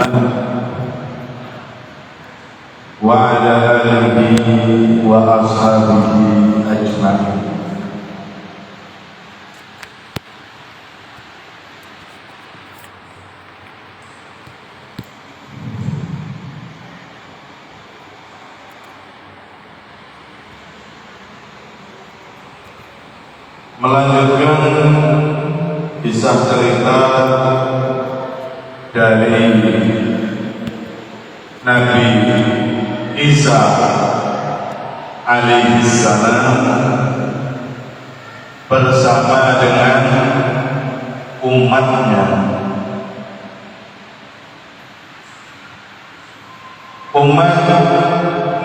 Muhammad wa ala alihi wa ashabihi ajma'in. Melanjutkan kisah cerita dari Nabi Isa alaihissalam bersama dengan umatnya. Umat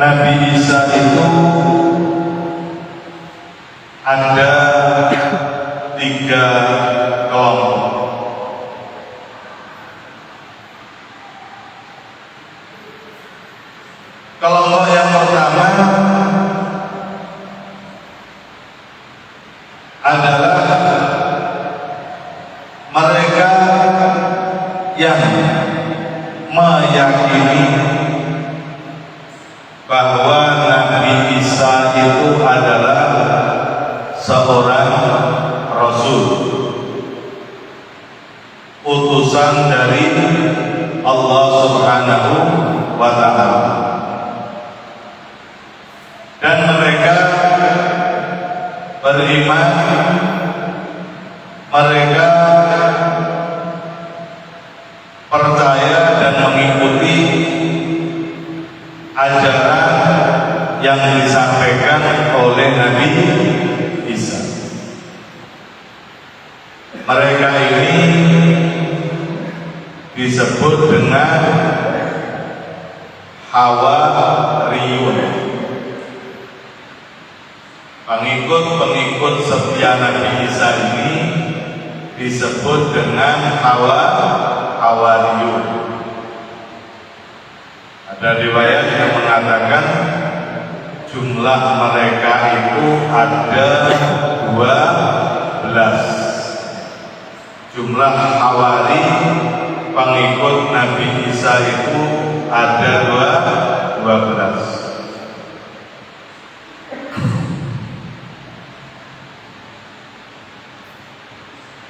Nabi Isa itu ada 3 kelompok. Kelompok yang pertama adalah mereka yang meyakini bahwa Nabi Isa itu adalah seorang Rasul, utusan dari Allah Subhanahu wa Ta'ala, dan mereka beriman, mereka percaya dan mengikuti ajaran yang disampaikan oleh Nabi Isa. Mereka ini disebut dengan Hawariyun, pengikut-pengikut setia Nabi Isa ini disebut dengan Hawariyun. Ada riwayat yang mengatakan jumlah mereka itu ada 12. Jumlah Hawari pengikut Nabi Isa itu ada 12.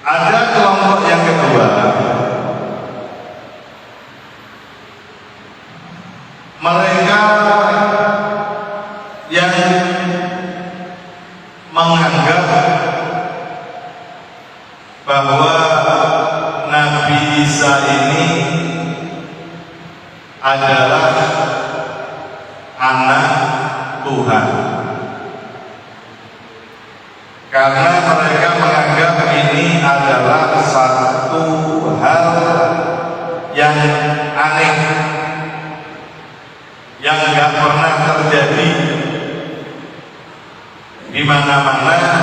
Ada kelompok yang kedua, mereka yang menganggap bahwa Nabi Isa ini adalah anak Tuhan, karena mereka menganggap ini adalah satu hal yang aneh, yang nggak pernah terjadi di mana-mana.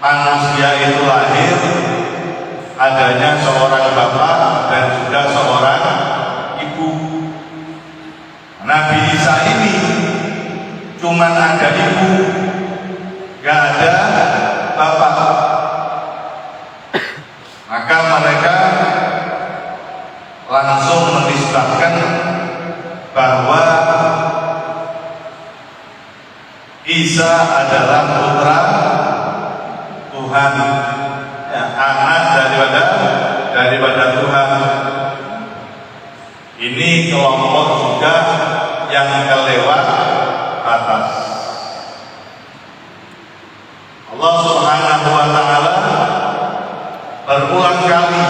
Manusia itu lahir adanya seorang bapak dan juga seorang ibu. Nabi Isa ini cuma ada ibu, gak ada bapak. Maka mereka langsung menisbahkan bahwa Isa adalah putra Tuhan, ya, anak daripada Tuhan. Ini kelompok juga yang kelewat batas. Allah Subhanahu wa Ta'ala berulang kali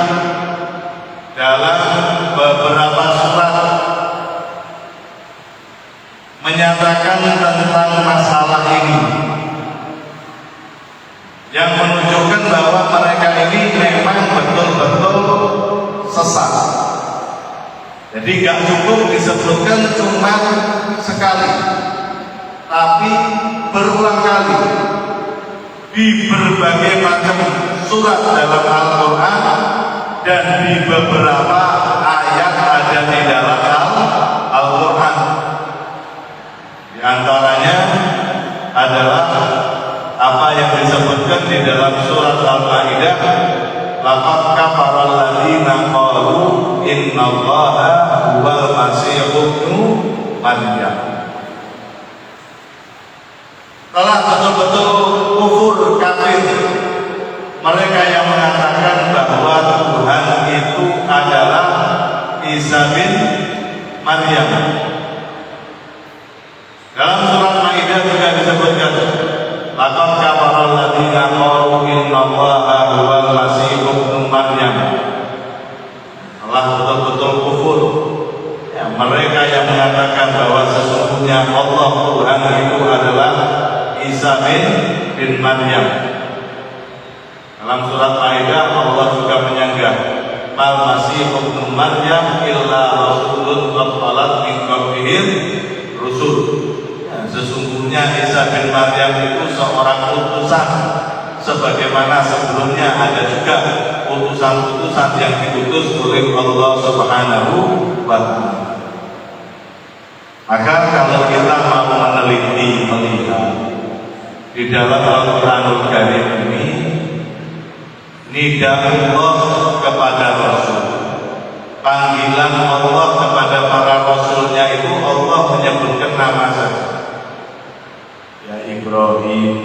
dalam beberapa surat menyatakan tentang masalah ini, yang menunjukkan bahwa mereka ini memang betul-betul sesat. Jadi gak cukup disebutkan cuma sekali, tapi berulang kali di berbagai macam surat dalam Al-Quran dan di beberapa ayat ada di dalam Al-Quran. Di antaranya adalah apa yang disebutkan di dalam surat Al-Maidah, laqad kafara alladziina qalu innallaha huwal masih ibnu Maryam. Telah betul-betul kufur kafir mereka yang mengatakan bahwa Tuhan itu adalah Isa bin Maryam. Dalam surat Maidah juga disebutkan, laqad kafara alladziina qalu innallaha huwal masih ibnu Maryam. Telah betul-betul kufur ya, mereka yang mengatakan bahwa sesungguhnya Allah Tuhan itu adalah Isa bin Maryam. Dalam surat Maidah Allah juga menyanggah, mal masih ibnu Maryam illa rasulun qad khalat min qablihi rusul. Ya, sesungguhnya Isa bin Maryam itu seorang utusan, sebagaimana sebelumnya ada juga utusan-utusan yang diutus oleh Allah Subhanahu wa Ta'ala. Maka kalau kita mau meneliti melihat di dalam Al-Quranul Karim ini, nida Allah kepada Rasul, panggilan Allah kepada para Rasulnya itu Allah menyebutkan nama saja. Ya Ibrahim,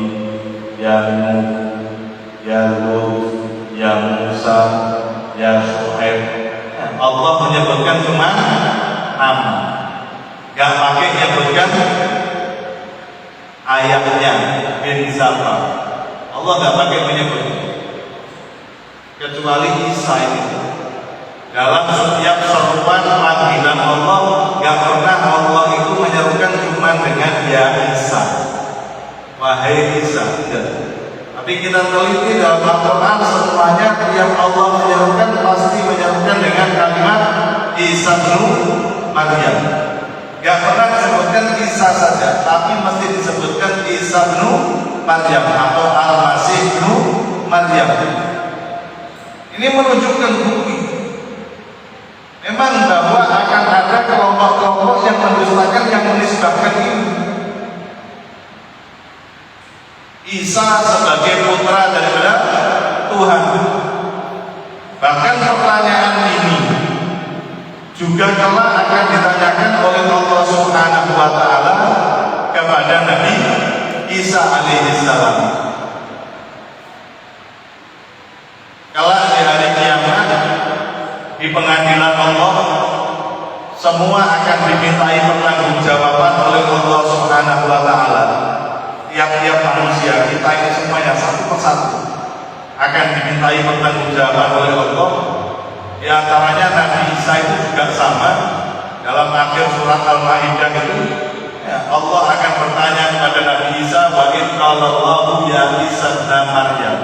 ya Nuh, ya Lut, ya Musa, ya Shu'aib. Allah menyebutkan cuma nama, gak pakai menyebutkan ayatnya bin siapa. Allah gak pakai menyebut, kecuali Isa ini. Dalam setiap seruan panggilan Allah, gak pernah Allah itu menyerukan cuma dengan ya Isa, wahai Isa. Tapi kita teliti dalam Al-Quran, semuanya yang Allah menyerukan pasti menyerukan dengan kalimat Isa bin Maryam. Gak pernah disebutkan Isa saja, tapi mesti disebutkan Isa bin Maryam atau Al-Masih bin Maryam. Ini menunjukkan bukti memang bahwa akan ada kelompok-kelompok yang mendustakan, yang menisbahkan ini Isa sebagai putra daripada Tuhan. Bahkan pertanyaan ini juga kelak akan ditanyakan oleh Allah Subhanahu wa Ta'ala kepada Nabi Isa alaihissalam. Kelak di hari kiamat, di pengadilan Allah, semua akan dimintai pertanggungjawaban oleh Allah Subhanahu wa Ta'ala. Tiap-tiap manusia kita ini semuanya satu persatu akan dimintai pertanggungjawaban oleh Allah. Di antaranya Nabi Isa itu juga sama. Dalam akhir surat Al-Maidah itu ya, Allah akan bertanya kepada Nabi Isa, wa in qalallahu ya Isa ibn Maryam.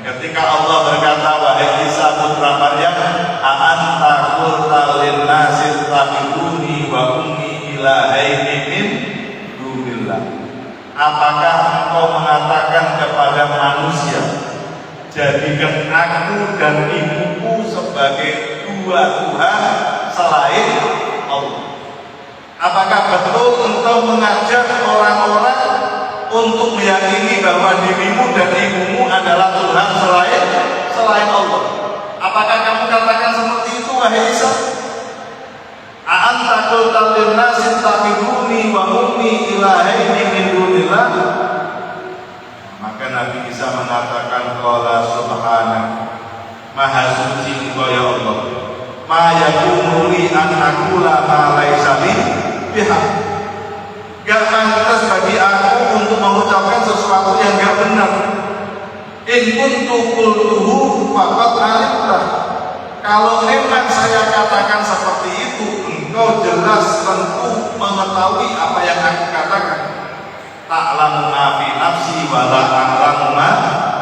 Ketika Allah berkata, wahai Isa putra Maryam, a'anta qulta lin-nasi ittakhiduni wa ummi ilahaini min dunillah. Apakah engkau mengatakan kepada manusia, jadikan aku dan ibuku sebagai dua Tuhan selain Allah? Apakah betul engkau mengajak orang-orang untuk meyakini bahwa dirimu dan ibumu adalah Tuhan selain Allah? Apakah kamu katakan seperti itu, wahai Isa? A'anta qulta lin-nasi ittakhiduni wa ummi ilahaini min dunillah. Maka Nabi Isa mengatakan, qala subhanak, maha suci engkau ya Allah, ma yakunu li an aqula ma laisa li bihaq. Gak pantas bagi aku untuk mengucapkan sesuatu yang gak benar. In kuntu qultuhu faqad alimta. Kalau memang saya katakan seperti itu, engkau jelas tentu mengetahui apa yang aku katakan. Ta'lamu ma fi nafsi wa la a'lamu ma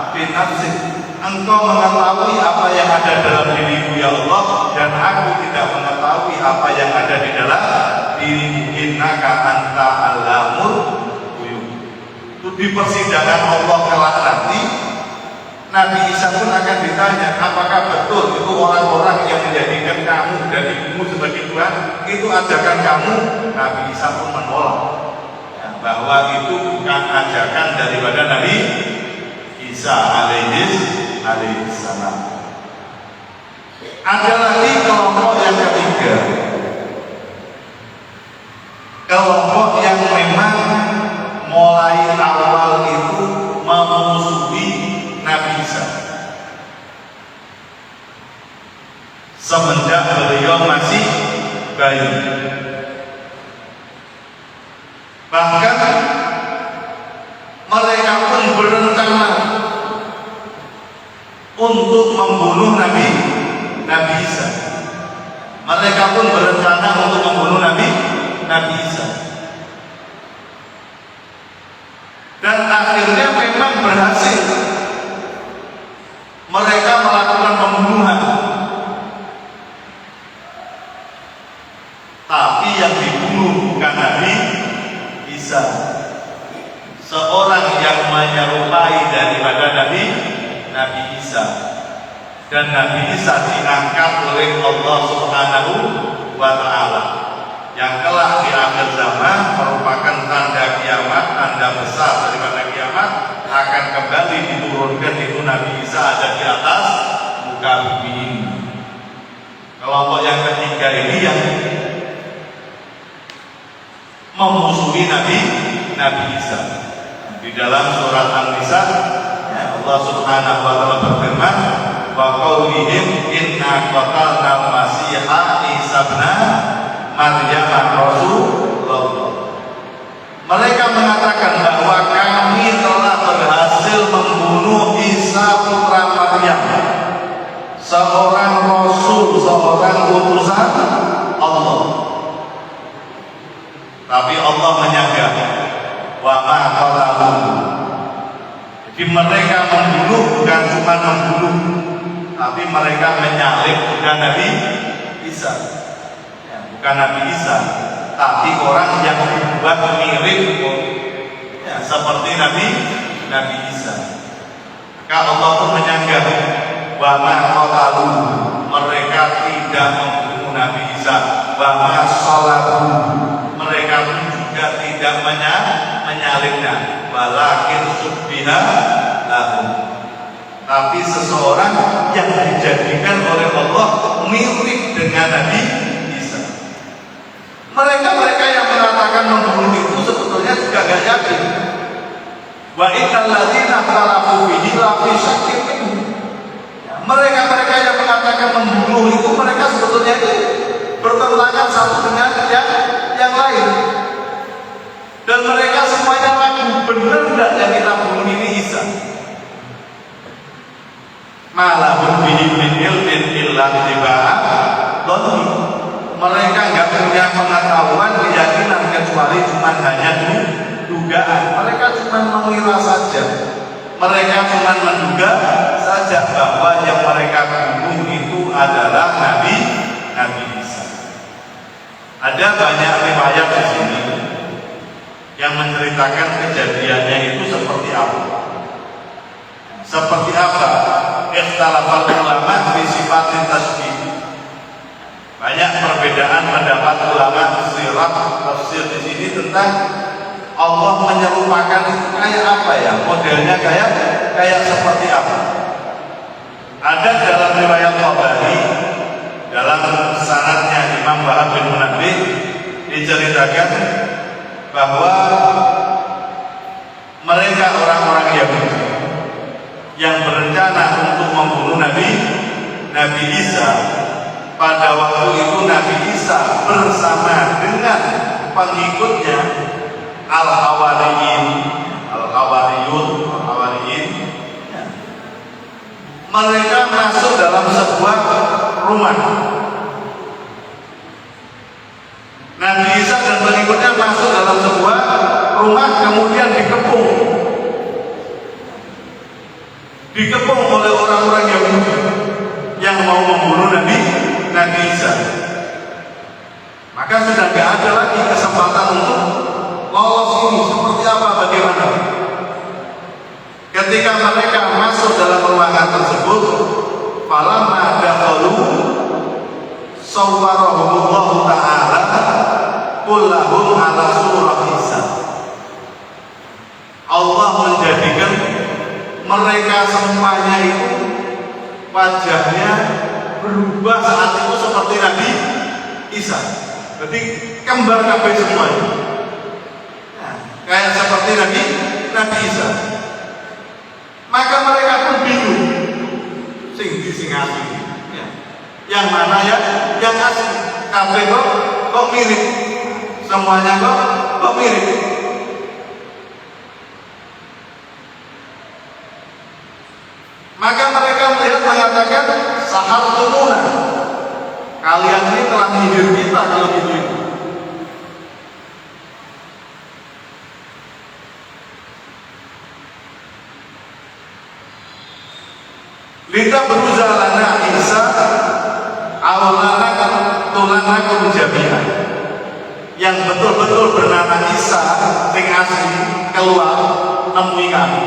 fi nafsi. Engkau mengetahui apa yang ada dalam dirimu ya Allah, dan aku tidak mengetahui apa yang ada di dalam dirimu. Innaka anta allamul ghuyub. Itu di persidangan Allah kelak nanti, Nabi Isa pun akan ditanya, apakah betul itu orang-orang yang menjadikan kamu dan ibumu sebagai Tuhan itu ajakan kamu? Nabi Isa pun menolak ya, bahwa itu bukan ajakan daripada Nabi Isa alaihissalam. Ada lagi kelompok semenjak beliau masih bayi. Bahkan mereka pun berencana untuk membunuh Nabi Isa. Mereka pun berencana untuk membunuh Nabi Isa. Dan akhirnya memang berhasil. Mereka melakukan pembunuhan. Tapi yang dibunuh bukan Nabi Isa, seorang yang menyerupai daripada Nabi Isa. Dan Nabi Isa diangkat oleh Allah Subhanahu wa Ta'ala, yang kelak di akhir zaman merupakan tanda kiamat, tanda besar daripada kiamat, akan kembali diturunkan itu Nabi Isa ada di atas muka bumi ini. Kelompok yang ketiga ini yang memusuhi Nabi Isa. Di dalam surat An-Nisa, ya, Allah Subhanahu wa Ta'ala berfirman, wa qaulihim inna qatalna al-masiha Isa ibn Maryam Rasulullah. Mereka mengatakan bahwa kami telah berhasil membunuh Isa putra Maryam, seorang rasul, seorang utusan Allah. Tapi Allah menyangka, wa ma qatalu. Jadi mereka membunuh bukan cuma membunuh, tapi mereka menyalib bukan Nabi Isa. Bukan Nabi Isa, tapi orang yang dibuat mirip, ya, seperti Nabi Isa. Maka Allah pun menyangka, wa ma qatalu, mereka tidak membunuh Nabi Isa, wa ma salatu, mereka pun juga tidak menyalibnya, walakin subbiha lahum, tapi seseorang yang dijadikan oleh Allah mirip dengan Nabi Isa. Mereka yang mengatakan membunuh itu sebetulnya juga gak yakin. Wa innal ladzina ikhtalafu fihi la fi syakkin minhu. Mereka yang mengatakan membunuh itu, mereka sebetulnya itu bertentangan satu dengan yang lain. Dan mereka semuanya ragu, benar enggak yang kita bunuh ini Isa? Malah bihi min ilmin illa tiba'a dhanni. Mereka enggak punya pengetahuan, keyakinan, kecuali cuma hanya dugaan. Mereka cuma mengira saja. Mereka cuma menduga saja bahwa yang mereka bunuh itu adalah Nabi Isa. Ada banyak riwayat di sini yang menceritakan kejadiannya itu seperti apa. Seperti apa? Ikhtilaful ulama fi sifatin tasbih. Banyak perbedaan pendapat ulama sirah tafsir di sini tentang Allah menyerupakan itu kayak apa ya? Modelnya kayak seperti apa? Ada dalam riwayat Tabari, dalam sanadnya Imam Wahab bin Munabbih diceritakan bahwa mereka orang-orang Yahudi yang berencana untuk membunuh Nabi Isa. Pada waktu itu Nabi Isa bersama dengan pengikutnya Al-Hawariyun, mereka masuk dalam sebuah rumah. Nabi Isa dan pengikutnya masuk dalam sebuah rumah, kemudian dikepung oleh orang-orang Yahudi yang mau membunuh Nabi Isa. Maka sudah tidak ada lagi kesempatan untuk lolos ini. Seperti apa, bagaimana? Ketika mereka masuk dalam ruangan tersebut, falamma dakhalu sawwarahumullahu ta'ala kullahum ala surah Isa. Allah menjadikan mereka semuanya itu wajahnya berubah saat itu seperti Nabi Isa. Jadi kembar kabeh semuanya. Nah, kayak seperti Nabi Isa. Maka mereka pun bingung. Sing asli. Ya. Yang mana ya? Yang asli. Kabeh kok mirip. Semuanya kok mirip. Maka mereka melihat mengatakan sahal tumuna. Kalian ini telah menyihir kita kalau gitu. Lita berusaha lana Isa awalana tulana kemujamian yang betul-betul bernama Isa sing asli keluar nemui kami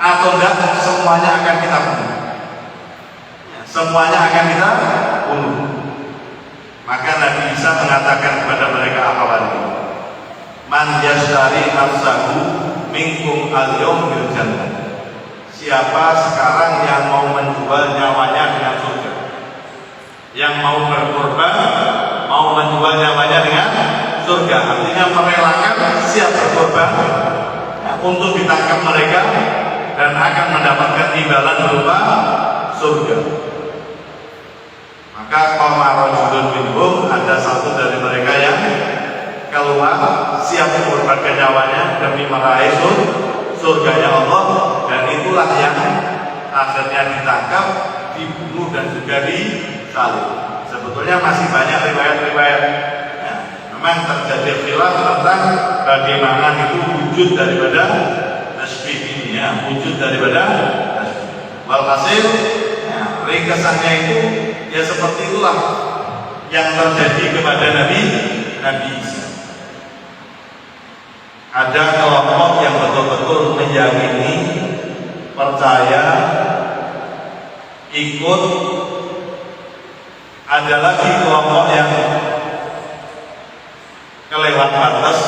atau enggak semuanya akan kita bunuh. Semuanya akan kita bunuh. Maka Nabi Isa mengatakan kepada mereka apa lagi? Man yashtari nafsahu minkum al-yawm bil jannah. Siapa sekarang yang mau menjual nyawanya dengan surga? Yang mau berkorban, mau menjual nyawanya dengan surga. Artinya merelakan siap berkorban untuk ditangkap mereka dan akan mendapatkan imbalan berupa surga. Maka qamarajulun minhum, ada satu dari mereka yang keluar siap mengorbankan nyawanya demi meraih surganya Allah, dan itulah yang akhirnya ditangkap, dibunuh dan juga disalib. Sebetulnya masih banyak riwayat-riwayat. Ya, memang terjadi khilaf tentang bagaimana itu wujud daripada tasbih ini, ya, wujud daripada tasbih. Walhasil, ya, ringkasannya itu ya seperti itulah yang terjadi kepada Nabi Isa. Ada kelompok yang betul-betul meyakini, percaya, ikut. Ada lagi kelompok yang kelewat batas,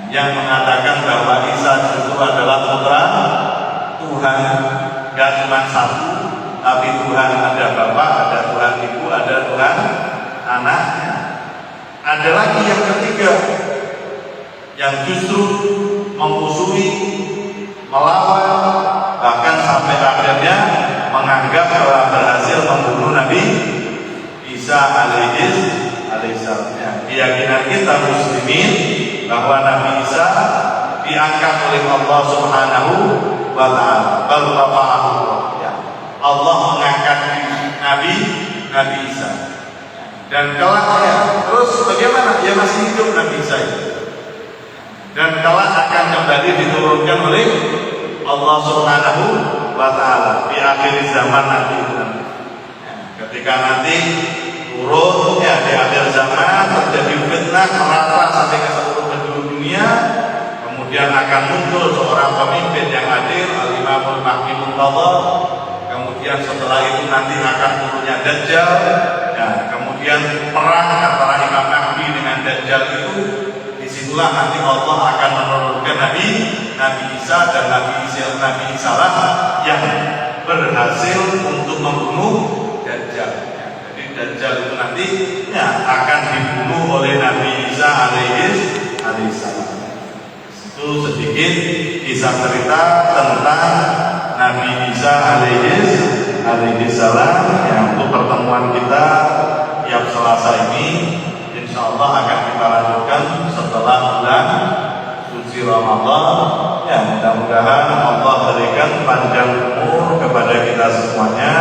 yang mengatakan bahwa Isa justru adalah putra Tuhan, gak cuma satu, tapi Tuhan ada Bapa, ada Tuhan Ibu, ada Tuhan Anaknya. Ada lagi yang ketiga, yang justru memusuhi, melawan, bahkan sampai akhirnya menganggap telah berhasil membunuh Nabi Isa alaihissalam. Keyakinan kita muslimin bahwa Nabi Isa diangkat oleh Allah Subhanahu wa Ta'ala. Allah mengangkat Nabi Isa. Dan kelak terus bagaimana? Dia masih hidup Nabi Isa itu. Dan kelak akan kembali diturunkan oleh Allah Subhanahu wa Ta'ala di akhir zaman nanti. Ketika nanti turun di akhir zaman, terjadi fitnah merata sampai ke seluruh penjuru dunia, kemudian akan muncul seorang pemimpin yang adil, al-Imamul Mahdi Muntadhar. Kemudian setelah itu nanti akan turunnya Dajjal, kemudian perang antara Imam Mahdi dengan Dajjal itu. Disitulah nanti Allah akan menurunkan Nabi Isa, dan Nabi Isa lah yang berhasil untuk membunuh Dajjal. Jadi Dajjal itu nanti akan dibunuh oleh Nabi Isa alaihissalam. Itu sedikit kisah cerita tentang Nabi Isa alaihissalam. Untuk pertemuan kita tiap Selasa ini insyaallah akan kita lanjutkan setelah bulan suci Ramadan. Mudah-mudahan Allah berikan panjang umur kepada kita semuanya,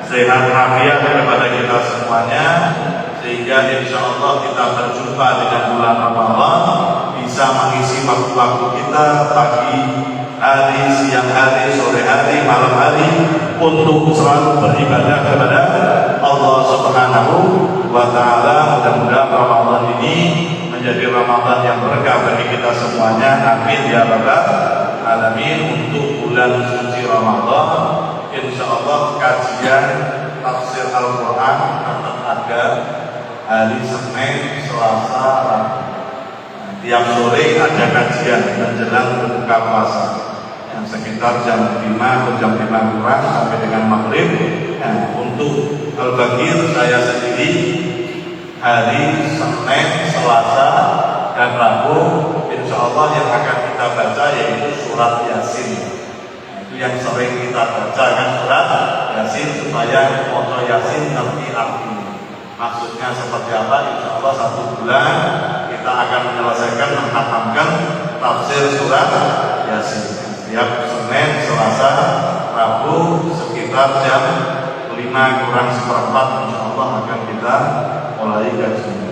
sehat afiat kepada kita semuanya, sehingga insyaallah kita berjumpa dengan bulan Ramadan, bisa mengisi waktu-waktu kita pagi hari, siang hari, sore hari, malam hari untuk selalu beribadah kepada Allah Subhanahu wa Ta'ala. Mudah-mudahan Ramadan ini menjadi Ramadan yang berkah bagi kita semuanya. Amin ya rabbal alamin. Untuk bulan suci Ramadan, insyaallah kajian tafsir Al-Quran akan ada hari Senin, Selasa, Rabu. Tiap sore ada kajian menjelang berbuka puasa, sekitar jam 5 atau jam 5 kurang sampai dengan maghrib. Untuk Al-Baqir saya sendiri hari Senin, Selasa, dan Rabu insyaallah yang akan kita baca yaitu surat Yasin. Itu yang sering kita baca kan, surat Yasin. Yasin supaya foto Yasin ngerti artinya. Maksudnya seperti apa? Insya Allah 1 bulan kita akan menyelesaikan menghatamkan tafsir surat Yasin. Setiap Senin, Selasa, Rabu sekitar jam 5 kurang seperempat insya Allah akan kita mulai kajian.